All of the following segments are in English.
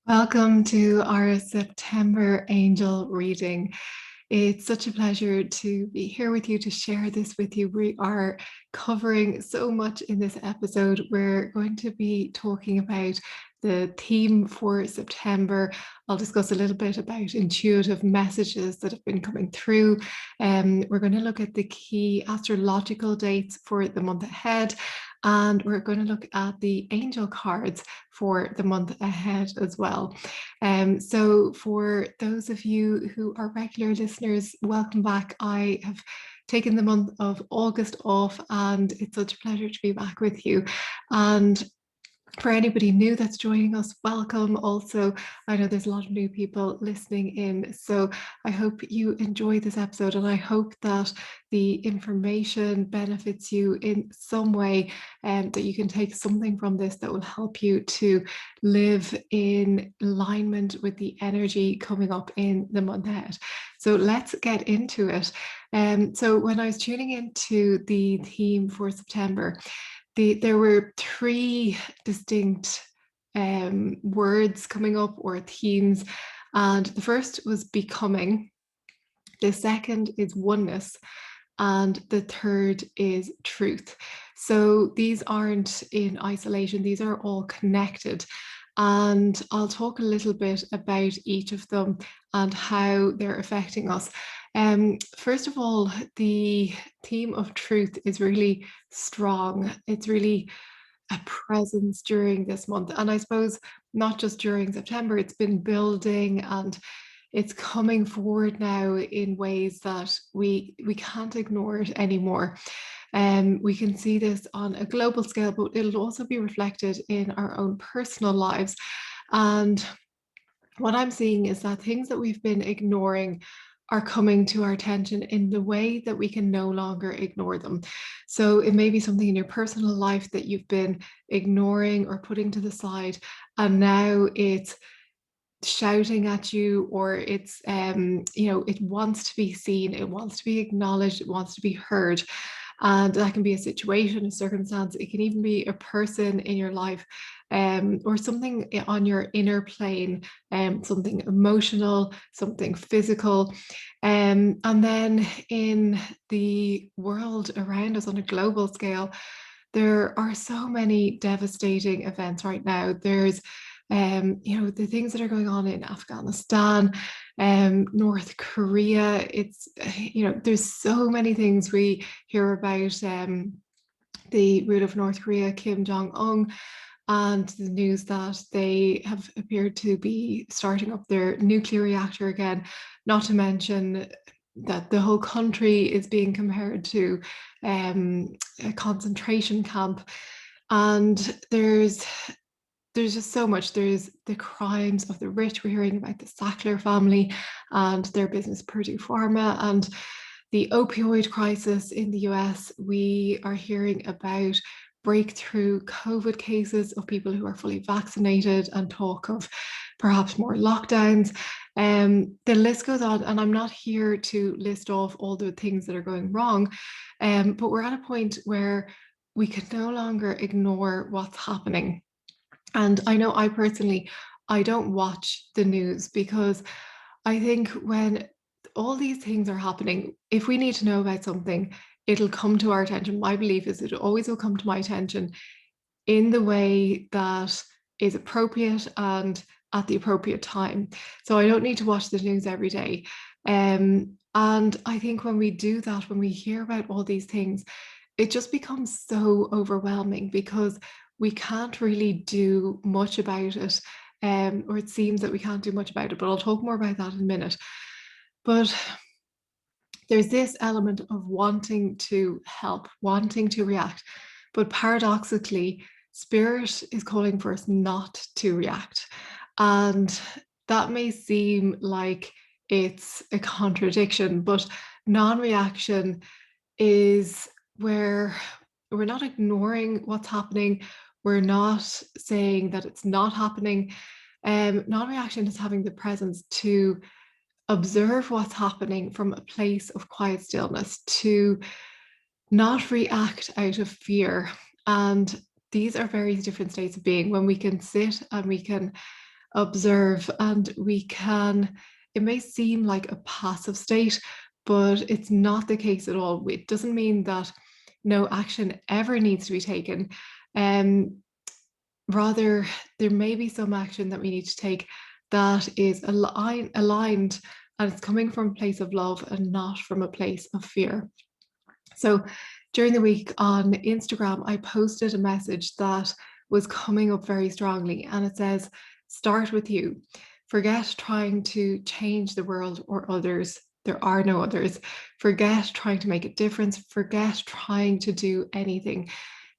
Welcome to our September angel reading. It's such a pleasure to be here with you to share this with you. We are covering so much in this episode. We're going to be talking about the theme for September. I'll discuss a little bit about intuitive messages that have been coming through. We're going to look at the key astrological dates for the month ahead. And we're going to look at the angel cards for the month ahead as well. So for those of you who are regular listeners, welcome back. I have taken the month of August off, and it's such a pleasure to be back with you. And for anybody new that's joining us, welcome. Also, I know there's a lot of new people listening in, so I hope you enjoy this episode, and I hope that the information benefits you in some way, and that you can take something from this that will help you to live in alignment with the energy coming up in the month ahead. So let's get into it. So when I was tuning into the theme for September, there were three distinct words coming up, or themes. And the first was becoming, the second is oneness, and the third is truth. So these aren't in isolation, these are all connected. And I'll talk a little bit about each of them and how they're affecting us. First of all, the theme of truth is really strong. It's really a presence during this month. And I suppose not just during September, it's been building and it's coming forward now in ways that we can't ignore it anymore. We can see this on a global scale, but it'll also be reflected in our own personal lives. And what I'm seeing is that things that we've been ignoring are coming to our attention in the way that we can no longer ignore them. So it may be something in your personal life that you've been ignoring or putting to the side, and now it's shouting at you, or it's it wants to be seen, it wants to be acknowledged, it wants to be heard. And that can be a situation, a circumstance, it can even be a person in your life, or something on your inner plane, something emotional, something physical. And then in the world around us on a global scale, there are so many devastating events right now. There's the things that are going on in Afghanistan, North Korea. It's, there's so many things we hear about. The ruler of North Korea, Kim Jong-un, and the news that they have appeared to be starting up their nuclear reactor again, not to mention that the whole country is being compared to a concentration camp. And there's just so much. There's the crimes of the rich. We're hearing about the Sackler family and their business Purdue Pharma, and the opioid crisis in the US. We are hearing about breakthrough COVID cases of people who are fully vaccinated, and talk of perhaps more lockdowns. The list goes on, and I'm not here to list off all the things that are going wrong, but we're at a point where we can no longer ignore what's happening. And I know I personally, I don't watch the news, because I think when all these things are happening, if we need to know about something, it'll come to our attention. My belief is it always will come to my attention in the way that is appropriate and at the appropriate time. So I don't need to watch the news every day. And I think when we do that, when we hear about all these things, it just becomes so overwhelming, because we can't really do much about it, or it seems that we can't do much about it. But I'll talk more about that in a minute. But there's this element of wanting to help, wanting to react. But paradoxically, spirit is calling for us not to react. And that may seem like it's a contradiction, but non reaction is where we're not ignoring what's happening. We're not saying that it's not happening. Non-reaction is having the presence to observe what's happening from a place of quiet stillness, to not react out of fear. And these are very different states of being. When we can sit and we can observe, and it may seem like a passive state, but it's not the case at all. It doesn't mean that no action ever needs to be taken. Rather, there may be some action that we need to take that is aligned, and it's coming from a place of love and not from a place of fear. So during the week on Instagram, I posted a message that was coming up very strongly, and it says, start with you. Forget trying to change the world or others. There are no others. Forget trying to make a difference. Forget trying to do anything.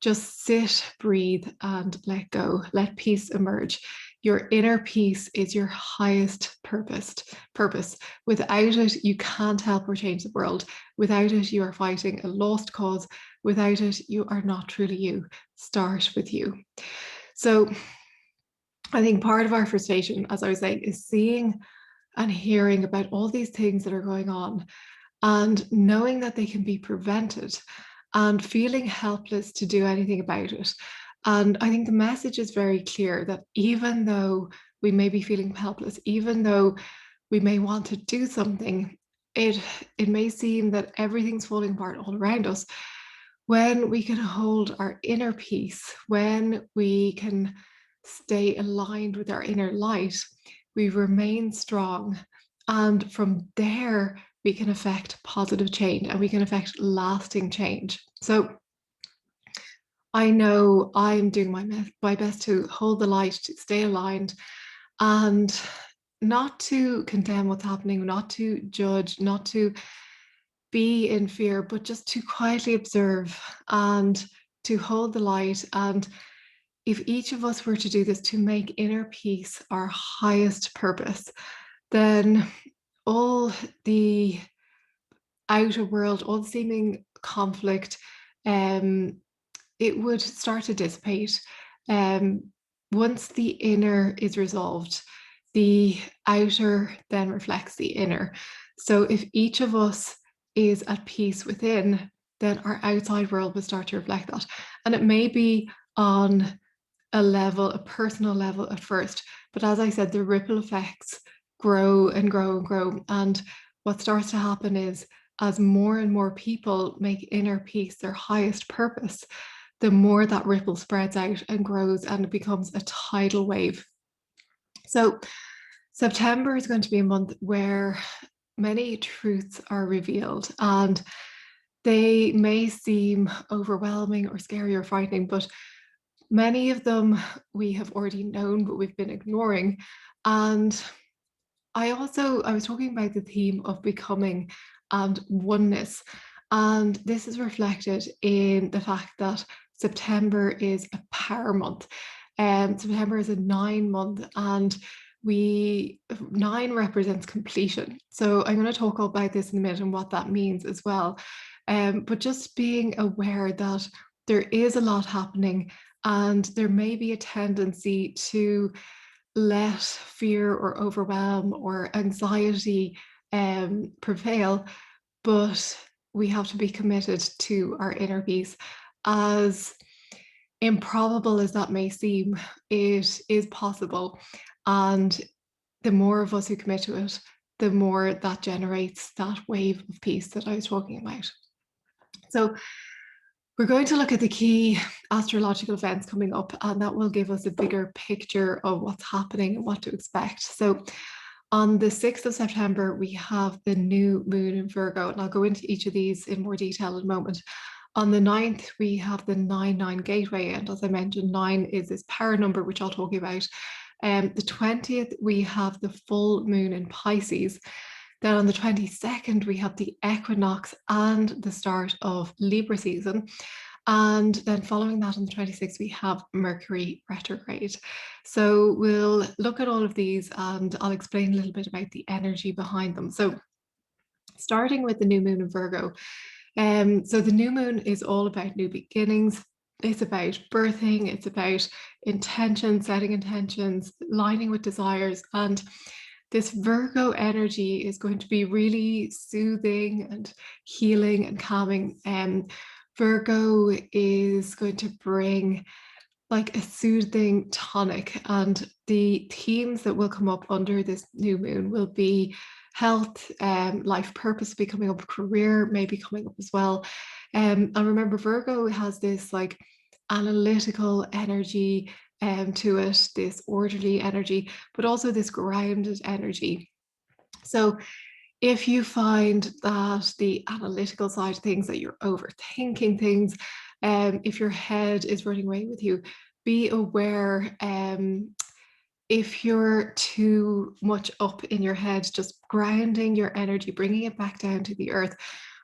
Just sit, breathe, and let go. Let peace emerge. Your inner peace is your highest purpose. Without it, you can't help or change the world. Without it, you are fighting a lost cause. Without it, you are not truly you. Start with you. So I think part of our frustration, as I was saying, is seeing and hearing about all these things that are going on and knowing that they can be prevented and feeling helpless to do anything about it. And I think the message is very clear that even though we may be feeling helpless, even though we may want to do something, it may seem that everything's falling apart all around us. When we can hold our inner peace, when we can stay aligned with our inner light, we remain strong. And from there, we can affect positive change and we can affect lasting change. So I know I'm doing my best to hold the light, to stay aligned, and not to condemn what's happening, not to judge, not to be in fear, but just to quietly observe and to hold the light. And if each of us were to do this, to make inner peace our highest purpose, then all the outer world, all the seeming conflict, it would start to dissipate. Once the inner is resolved, the outer then reflects the inner. So if each of us is at peace within, then our outside world will start to reflect that. And it may be on a personal level at first, but as I said, the ripple effects grow and grow and grow. And what starts to happen is, as more and more people make inner peace their highest purpose, the more that ripple spreads out and grows and it becomes a tidal wave. So September is going to be a month where many truths are revealed, and they may seem overwhelming or scary or frightening, but many of them we have already known, but we've been ignoring. And I was talking about the theme of becoming and oneness. And this is reflected in the fact that September is a power month. September is a 9 month, and 9 represents completion. So I'm going to talk about this in a minute and what that means as well. But just being aware that there is a lot happening, and there may be a tendency to let fear or overwhelm or anxiety prevail, but we have to be committed to our inner peace. As improbable as that may seem, it is possible. And the more of us who commit to it, the more that generates that wave of peace that I was talking about. So we're going to look at the key astrological events coming up, and that will give us a bigger picture of what's happening and what to expect. So on the 6th of September, we have the new moon in Virgo, and I'll go into each of these in more detail in a moment. On the 9th, we have the 9-9 gateway, and as I mentioned, 9 is this power number, which I'll talk about. The 20th, we have the full moon in Pisces. Then on the 22nd, we have the equinox and the start of Libra season. And then following that on the 26th, we have Mercury retrograde. So we'll look at all of these and I'll explain a little bit about the energy behind them. So starting with the new moon in Virgo. So the new moon is all about new beginnings. It's about birthing, it's about intentions, setting intentions, lining with desires. And this Virgo energy is going to be really soothing and healing and calming. Virgo is going to bring like a soothing tonic. And the themes that will come up under this new moon will be health, life purpose will be coming up, career may be coming up as well. And remember, Virgo has this like analytical energy to it, this orderly energy, but also this grounded energy. So if you find that the analytical side of things, that you're overthinking things, if your head is running away with you, be aware. If you're too much up in your head, just grounding your energy, bringing it back down to the earth,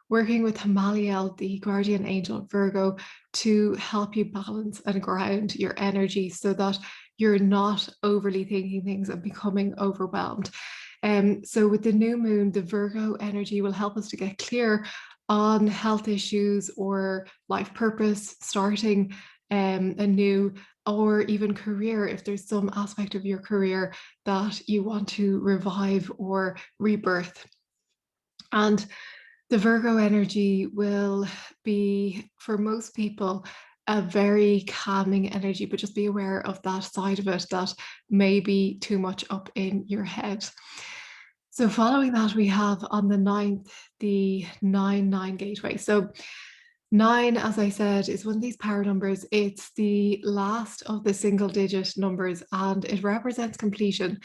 working with Hamaliel, the guardian angel of Virgo, to help you balance and ground your energy so that you're not overly thinking things and becoming overwhelmed. So with the new moon, the Virgo energy will help us to get clear on health issues or life purpose, starting anew, or even career, if there's some aspect of your career that you want to revive or rebirth. And the Virgo energy will be, for most people, a very calming energy, but just be aware of that side of it that may be too much up in your head. So following that, we have on the 9th, the 9-9 gateway. So 9, as I said, is one of these power numbers. It's the last of the single digit numbers and it represents completion.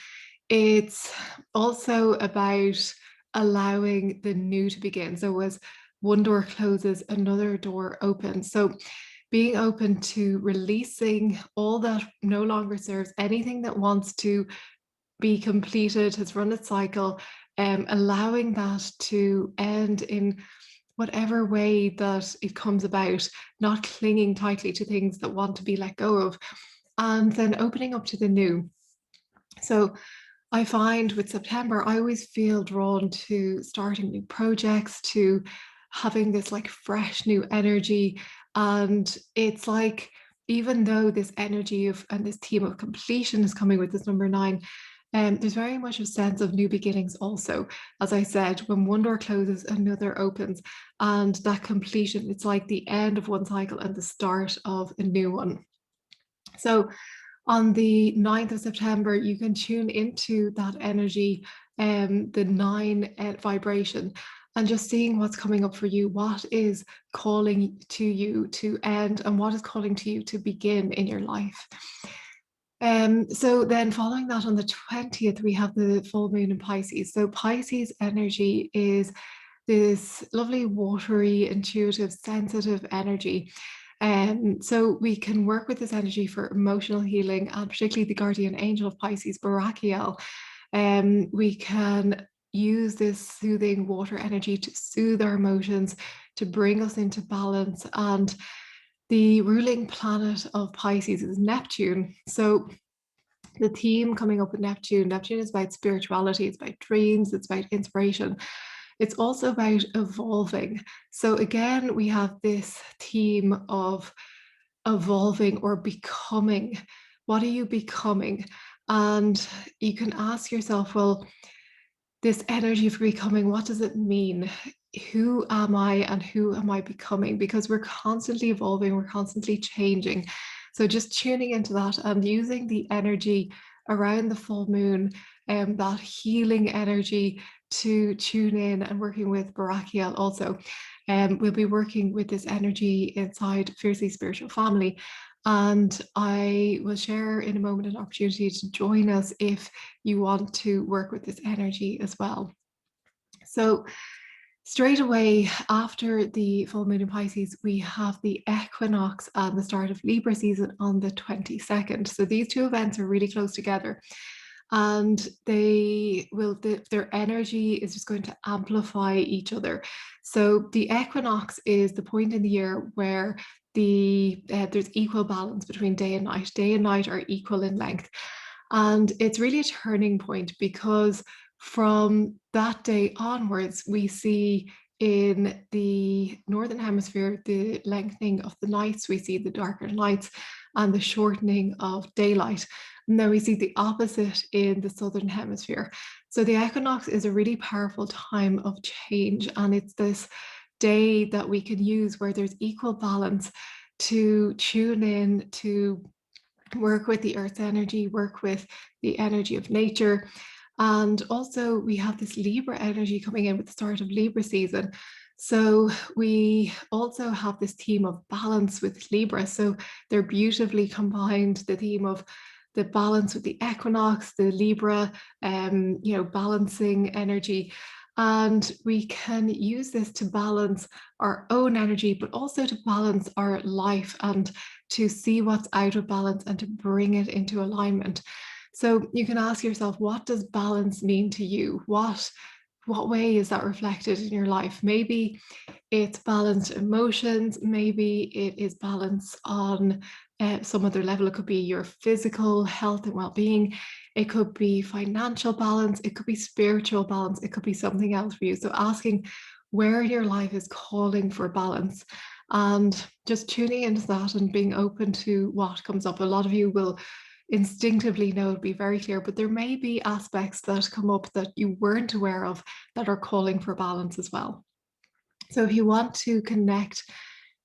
It's also about allowing the new to begin. So as one door closes, another door opens. So being open to releasing all that no longer serves, anything that wants to be completed, has run its cycle, allowing that to end in whatever way that it comes about, not clinging tightly to things that want to be let go of, and then opening up to the new. So I find with September, I always feel drawn to starting new projects, to having this like fresh new energy. And it's like, even though this energy of and this theme of completion is coming with this number 9, there's very much a sense of new beginnings also. As I said, when one door closes, another opens. And that completion, it's like the end of one cycle and the start of a new one. So on the 9th of September, you can tune into that energy, the 9 vibration, and just seeing what's coming up for you, what is calling to you to end, and what is calling to you to begin in your life. So then following that on the 20th, we have the full moon in Pisces. So Pisces energy is this lovely, watery, intuitive, sensitive energy. So we can work with this energy for emotional healing, and particularly the guardian angel of Pisces, Barachiel. We can use this soothing water energy to soothe our emotions, to bring us into balance. And the ruling planet of Pisces is Neptune. So the theme coming up with Neptune, Neptune is about spirituality, it's about dreams, it's about inspiration. It's also about evolving. So again, we have this theme of evolving or becoming. What are you becoming? And you can ask yourself, well, this energy of becoming, what does it mean? Who am I and who am I becoming? Because we're constantly evolving, we're constantly changing. So just tuning into that and using the energy around the full moon, that healing energy, to tune in, and working with Barachiel also. We'll be working with this energy inside Fiercely Spiritual Family. And I will share in a moment an opportunity to join us if you want to work with this energy as well. So straight away after the full moon in Pisces, we have the equinox and the start of Libra season on the 22nd. So these two events are really close together, and their energy is just going to amplify each other. So the equinox is the point in the year where there's equal balance between day and night. Day and night are equal in length. And it's really a turning point, because from that day onwards, we see in the Northern Hemisphere the lengthening of the nights, we see the darker nights and the shortening of daylight. And then we see the opposite in the Southern Hemisphere. So the equinox is a really powerful time of change, and it's this day that we can use where there's equal balance to tune in to work with the earth's energy, work with the energy of nature. And also we have this Libra energy coming in with the start of Libra season. So we also have this theme of balance with Libra. So they're beautifully combined, the theme of the balance with the equinox, the Libra, balancing energy. And we can use this to balance our own energy, but also to balance our life and to see what's out of balance and to bring it into alignment. So you can ask yourself, what does balance mean to you? What way is that reflected in your life? Maybe it's balanced emotions, maybe it is balance on some other level. It could be your physical health and well-being, it could be financial balance, it could be spiritual balance, it could be something else for you. So asking where your life is calling for balance and just tuning into that and being open to what comes up. A lot of you will instinctively know, it'd be very clear, but there may be aspects that come up that you weren't aware of that are calling for balance as well. So if you want to connect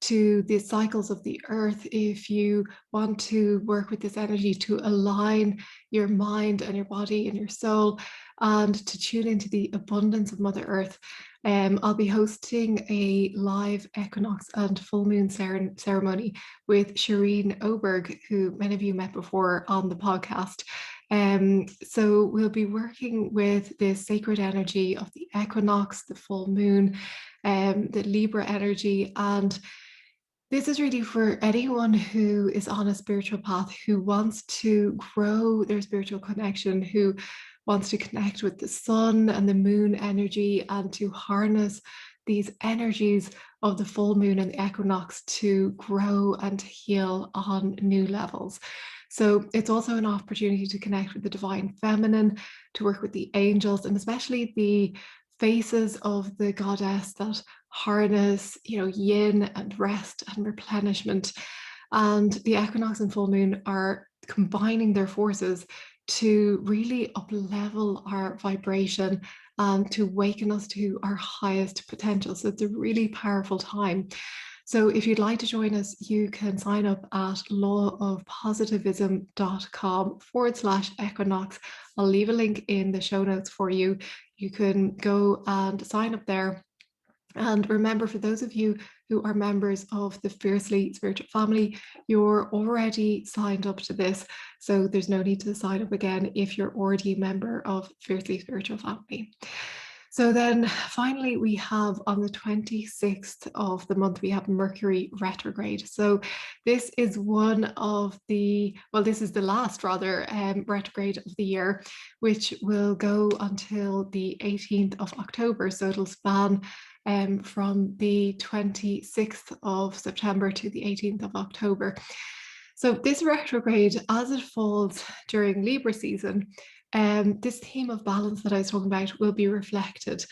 to the cycles of the earth, if you want to work with this energy to align your mind and your body and your soul and to tune into the abundance of Mother Earth, I'll be hosting a live equinox and full moon ceremony with Shireen Oberg, who many of you met before on the podcast. So we'll be working with this sacred energy of the equinox, the full moon, the Libra energy. And this is really for anyone who is on a spiritual path, who wants to grow their spiritual connection, who wants to connect with the sun and the moon energy and to harness these energies of the full moon and the equinox to grow and heal on new levels. So it's also an opportunity to connect with the divine feminine, to work with the angels, and especially the faces of the goddess that harness, yin and rest and replenishment. And the equinox and full moon are combining their forces to really up-level our vibration and to waken us to our highest potential. So it's a really powerful time. So if you'd like to join us, you can sign up at lawofpositivism.com/equinox. I'll leave a link in the show notes for you. You can go and sign up there. And remember, for those of you who are members of the Fiercely Spiritual family, you're already signed up to this. So there's no need to sign up again if you're already a member of Fiercely Spiritual family. So then finally, we have on the 26th of the month, we have Mercury retrograde. So this is this is the last rather retrograde of the year, which will go until the 18th of October. So it'll span from the 26th of September to the 18th of October. So this retrograde, as it falls during Libra season, this theme of balance that I was talking about will be reflected.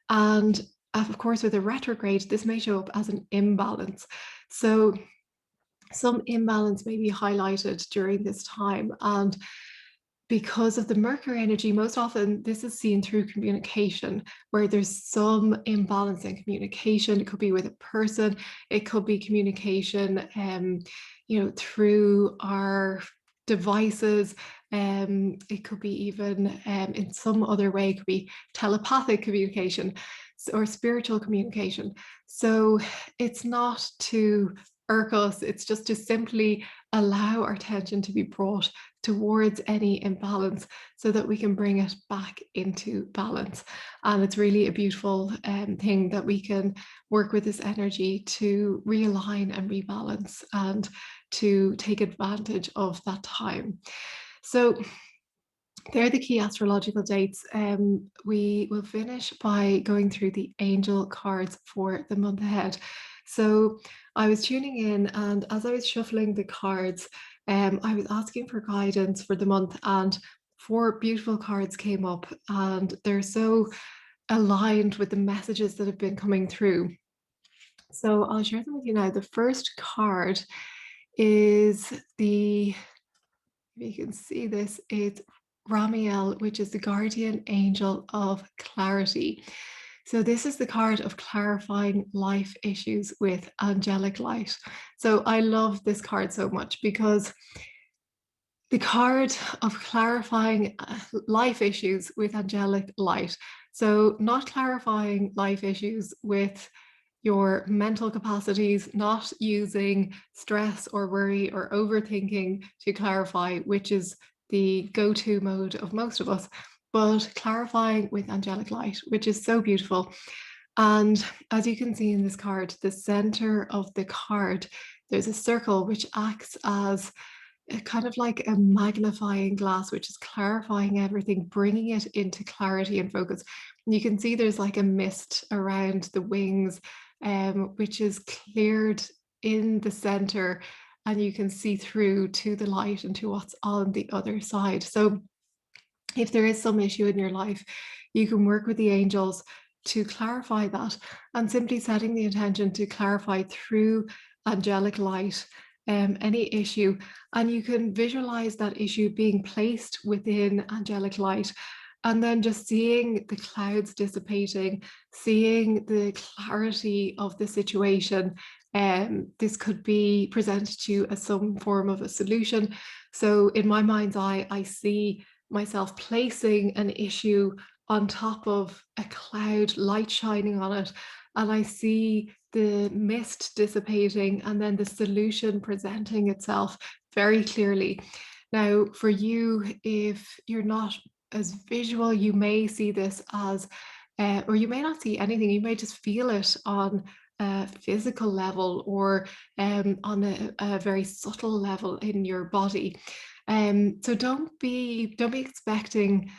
And of course, with a retrograde, this may show up as an imbalance. So some imbalance may be highlighted during this time. And because of the Mercury energy, most often this is seen through communication, where there's some imbalance in communication. It could be with a person, it could be communication, through our devices. It could be even in some other way, it could be telepathic communication or spiritual communication. So it's not to irk us, it's just to simply allow our attention to be brought towards any imbalance so that we can bring it back into balance. And it's really a beautiful thing that we can work with this energy to realign and rebalance and to take advantage of that time. So they're the key astrological dates. We will finish by going through the angel cards for the month ahead. So I was tuning in, and as I was shuffling the cards, I was asking for guidance for the month, and 4 beautiful cards came up, and they're so aligned with the messages that have been coming through. So I'll share them with you now. The first card is if you can see this, it's Ramiel, which is the guardian angel of clarity. So this is the card of clarifying life issues with angelic light. So I love this card so much because the card of clarifying life issues with angelic light. So, not clarifying life issues with your mental capacities, not using stress or worry or overthinking to clarify, which is the go-to mode of most of us, but clarifying with angelic light, which is so beautiful. And as you can see in this card, the center of the card, there's a circle which acts as kind of like a magnifying glass, which is clarifying everything, bringing it into clarity and focus. And you can see there's like a mist around the wings, which is cleared in the center, and you can see through to the light and to what's on the other side. So if there is some issue in your life, you can work with the angels to clarify that, and simply setting the intention to clarify through angelic light any issue. And you can visualize that issue being placed within angelic light, and then just seeing the clouds dissipating, seeing the clarity of the situation. This could be presented to you as some form of a solution. So in my mind's eye, I see myself placing an issue on top of a cloud, light shining on it, and I see the mist dissipating and then the solution presenting itself very clearly. Now, for you, if you're not as visual, you may see this as, or you may not see anything, you may just feel it on a physical level, or on a very subtle level in your body. So don't be expecting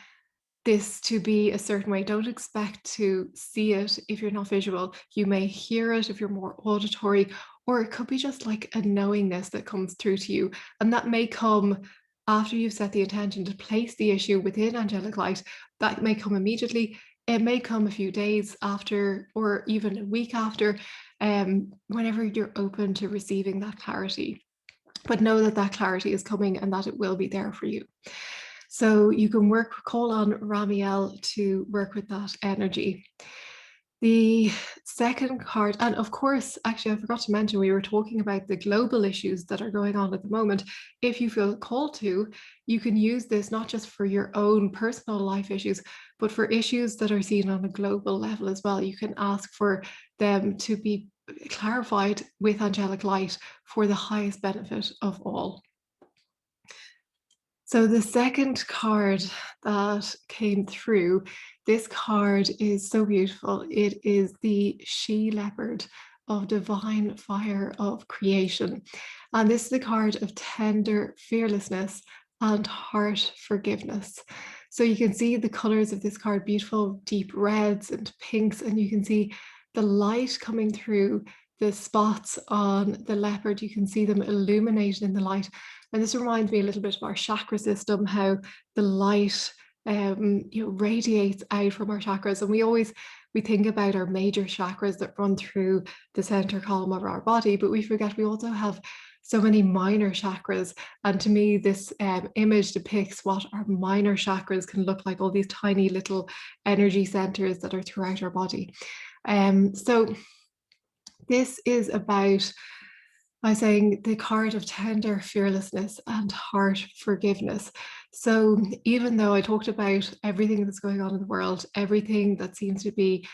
this to be a certain way. Don't expect to see it if you're not visual. You may hear it if you're more auditory, or it could be just like a knowingness that comes through to you. And that may come after you've set the intention to place the issue within angelic light. That may come immediately. It may come a few days after, or even a week after, whenever you're open to receiving that clarity. But know that that clarity is coming and that it will be there for you. So you can call on Ramiel to work with that energy. The second card, and of course, actually, I forgot to mention, we were talking about the global issues that are going on at the moment. If you feel called to, you can use this not just for your own personal life issues, but for issues that are seen on a global level as well. You can ask for them to be clarified with angelic light for the highest benefit of all. So the second card that came through, this card is so beautiful. It is the she-leopard of divine fire of creation. And this is the card of tender fearlessness and heart forgiveness. So you can see the colors of this card, beautiful deep reds and pinks, and you can see the light coming through the spots on the leopard. You can see them illuminated in the light. And this reminds me a little bit of our chakra system, how the light radiates out from our chakras. And we think about our major chakras that run through the center column of our body, but we forget we also have so many minor chakras. And to me, this image depicts what our minor chakras can look like, all these tiny little energy centers that are throughout our body. So this is about, by saying, the card of tender fearlessness and heart forgiveness. So even though I talked about everything that's going on in the world, everything that seems to be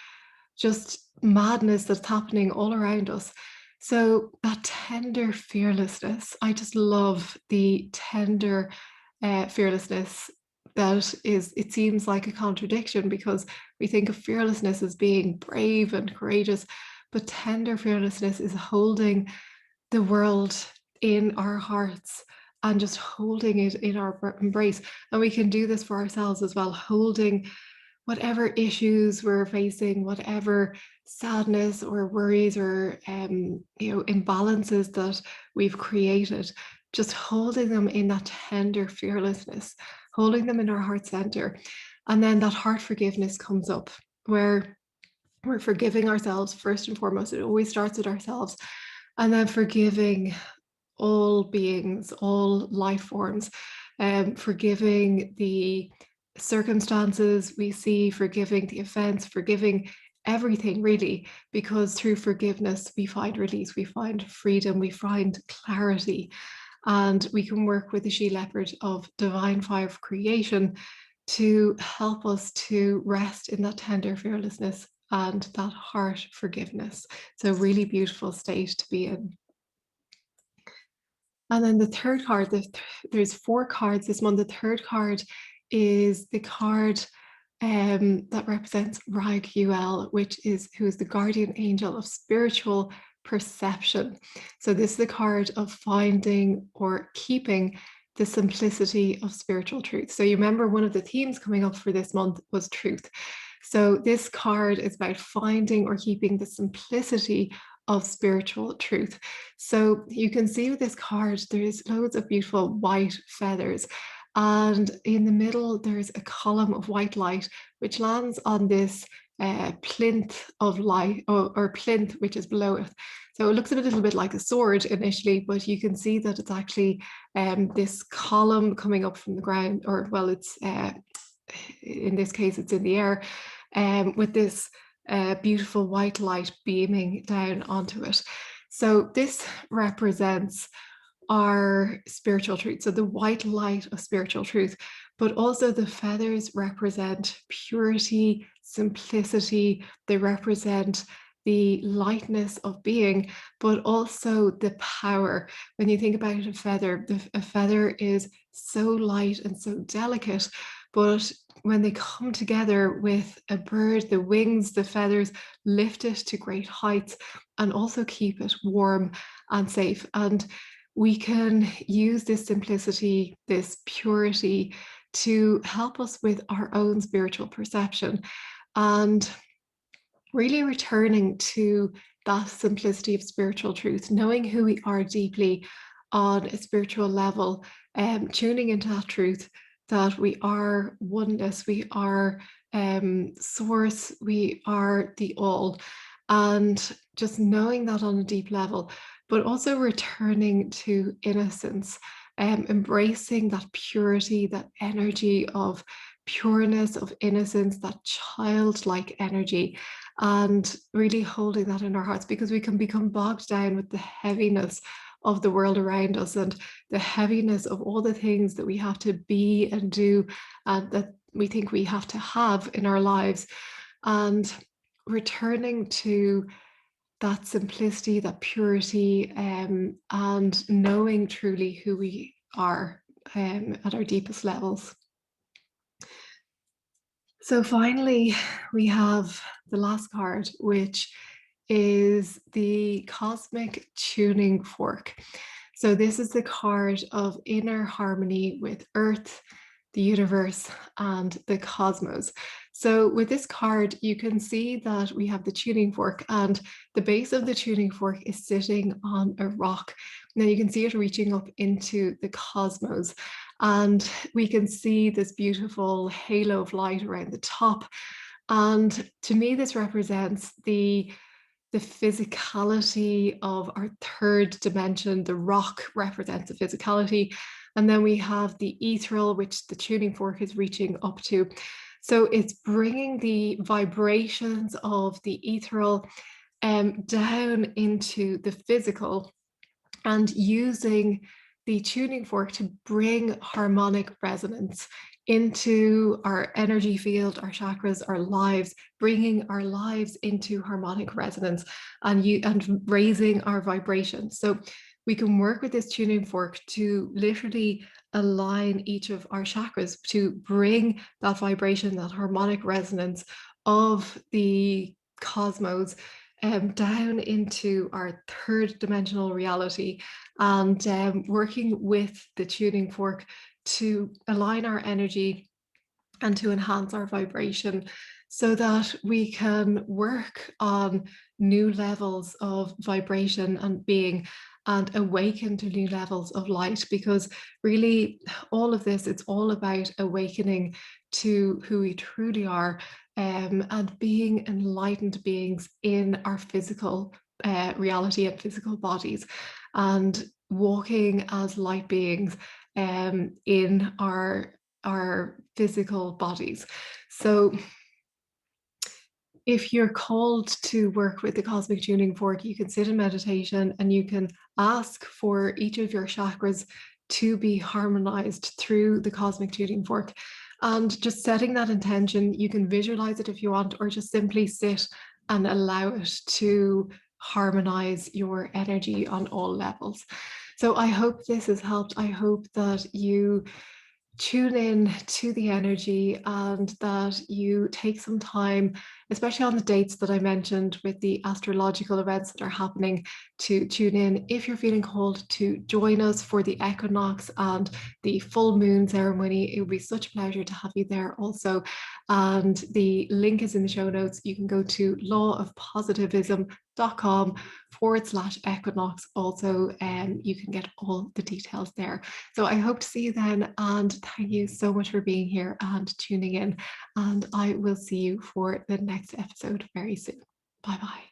just madness that's happening all around us, so that tender fearlessness, I just love the tender fearlessness. That is, it seems like a contradiction because we think of fearlessness as being brave and courageous, but tender fearlessness is holding the world in our hearts and just holding it in our embrace. And we can do this for ourselves as well, holding whatever issues we're facing, whatever sadness or worries or imbalances that we've created, just holding them in that tender fearlessness, holding them in our heart center. And then that heart forgiveness comes up, where we're forgiving ourselves first and foremost. It always starts with ourselves. And then forgiving all beings, all life forms, forgiving the circumstances we see, forgiving the offense, forgiving everything really, because through forgiveness we find release, we find freedom, we find clarity. And we can work with the she leopard of divine fire of creation to help us to rest in that tender fearlessness and that heart forgiveness. So really beautiful state to be in. And then the third card, there's 4 cards this month. The third card is the card that represents Raguel, who is the guardian angel of spiritual perception. So this is the card of finding or keeping the simplicity of spiritual truth. So you remember one of the themes coming up for this month was truth. So this card is about finding or keeping the simplicity of spiritual truth. So you can see with this card, there's loads of beautiful white feathers. And in the middle, there's a column of white light, which lands on this plinth of light, or plinth, which is below it. So it looks a little bit like a sword initially, but you can see that it's actually this column coming up from the ground, or well, it's in this case, it's in the air, with this beautiful white light beaming down onto it. So this represents our spiritual truth. So the white light of spiritual truth, but also the feathers represent purity, simplicity. They represent the lightness of being, but also the power. When you think about a feather is so light and so delicate, but when they come together with a bird, the wings, the feathers lift it to great heights and also keep it warm and safe. And we can use this simplicity, this purity to help us with our own spiritual perception and really returning to that simplicity of spiritual truth, knowing who we are deeply on a spiritual level, tuning into that truth that we are oneness, we are source, we are the all, and just knowing that on a deep level, but also returning to innocence, embracing that purity, that energy of pureness, of innocence, that childlike energy, and really holding that in our hearts, because we can become bogged down with the heaviness of the world around us and the heaviness of all the things that we have to be and do and that we think we have to have in our lives, and returning to that simplicity, that purity, and knowing truly who we are at our deepest levels. So finally, we have the last card, which is the cosmic tuning fork. So this is the card of inner harmony with Earth, the universe, and the cosmos. So with this card, you can see that we have the tuning fork, and the base of the tuning fork is sitting on a rock. Now you can see it reaching up into the cosmos, and we can see this beautiful halo of light around the top. And to me, this represents the physicality of our third dimension. The rock represents the physicality. And then we have the ethereal, which the tuning fork is reaching up to. So it's bringing the vibrations of the ethereal down into the physical, and using the tuning fork to bring harmonic resonance into our energy field, our chakras, our lives, bringing our lives into harmonic resonance and raising our vibration. So we can work with this tuning fork to literally align each of our chakras to bring that vibration, that harmonic resonance of the cosmos down into our third dimensional reality, and working with the tuning fork to align our energy and to enhance our vibration so that we can work on new levels of vibration and being, and awaken to new levels of light. Because really all of this, it's all about awakening to who we truly are, and being enlightened beings in our physical reality and physical bodies, and walking as light beings in our physical bodies. So If you're called to work with the cosmic tuning fork, you can sit in meditation and you can ask for each of your chakras to be harmonized through the cosmic tuning fork. And just setting that intention, you can visualize it if you want, or just simply sit and allow it to harmonize your energy on all levels. So I hope this has helped. I hope that you tune in to the energy and that you take some time, especially on the dates that I mentioned with the astrological events that are happening, to tune in. If you're feeling called to join us for the equinox and the full moon ceremony, it would be such a pleasure to have you there also. And the link is in the show notes. You can go to lawofpositivism.com/equinox also, and you can get all the details there. So I hope to see you then, and thank you so much for being here and tuning in. And I will see you for the next episode very soon. Bye bye.